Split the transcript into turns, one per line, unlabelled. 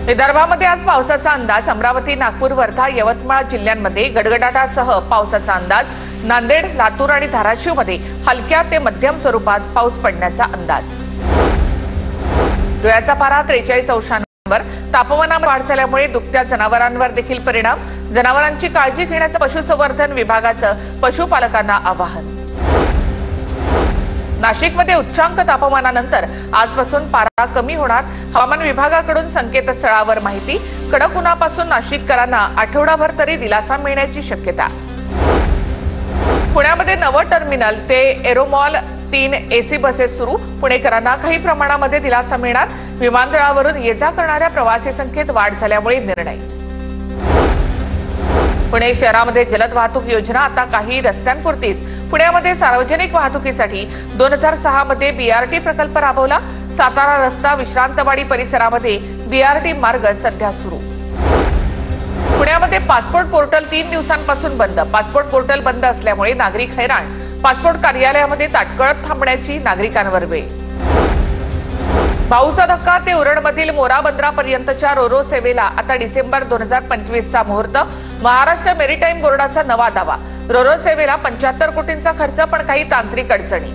विदर्भामध्ये आज पावसाचा अंदाज। अमरावती, नागपूर, वर्धा, यवतमाळ जिल्ह्यांमध्ये गडगडाटासह पावसाचा अंदाज। नांदेड, लातूर आणि धाराशिवमध्ये हलक्या ते मध्यम स्वरूपात पाऊस पडण्याचा अंदाज। धुळ्याचा पारा 43 अंशांवर। तापमानात वाढ झाल्यामुळे दुभत्या जनावरांवर देखील परिणाम। जनावरांची काळजी घेण्याचं पशुसंवर्धन विभागाचं पशुपालकांना आवाहन। नाशिकमध्ये उच्चांक तापमानानंतर आजपासून पारा कमी होणार। हवामान विभागाकडून संकेतस्थळावर माहिती। कडक उन्हापासून नाशिककरांना आठवडाभर तरी दिलासा मिळण्याची शक्यता। पुण्यामध्ये नवं टर्मिनल ते एरोमॉल 3 एसी बसेस सुरू। पुणेकरांना काही प्रमाणामध्ये दिलासा मिळणार। विमानतळावरून ये-जा करणाऱ्या प्रवासी संख्येत वाढ झाल्यामुळे निर्णय। पुणे शहरामध्ये जलद वाहतूक योजना आता काही रस्त्यांपुरतीच। पुण्यामध्ये सार्वजनिक वाहतुकीसाठी 2006 मध्ये बीआरटी प्रकल्प राबवला। सातारा रस्ता विश्रांतवाडी परिसरामध्ये बीआरटी मार्ग सध्या सुरू। पुण्यामध्ये पासपोर्ट पोर्टल 3 दिवसांपासून बंद। पासपोर्ट पोर्टल बंद असल्यामुळे नागरिक हैराण। पासपोर्ट कार्यालयामध्ये ताटकळत थांबण्याची नागरिकांवर वेळ। भाऊचा धक्का ते उरणमधील मोरा बंदरापर्यंतच्या रोरो सेवेला आता डिसेंबर 2025 चा मुहूर्त। महाराष्ट्र मेरीटाईम बोर्डाचा नवा दावा। रोरो सेवेला 75 कोटींचा खर्च, पण काही तांत्रिक अडचणी।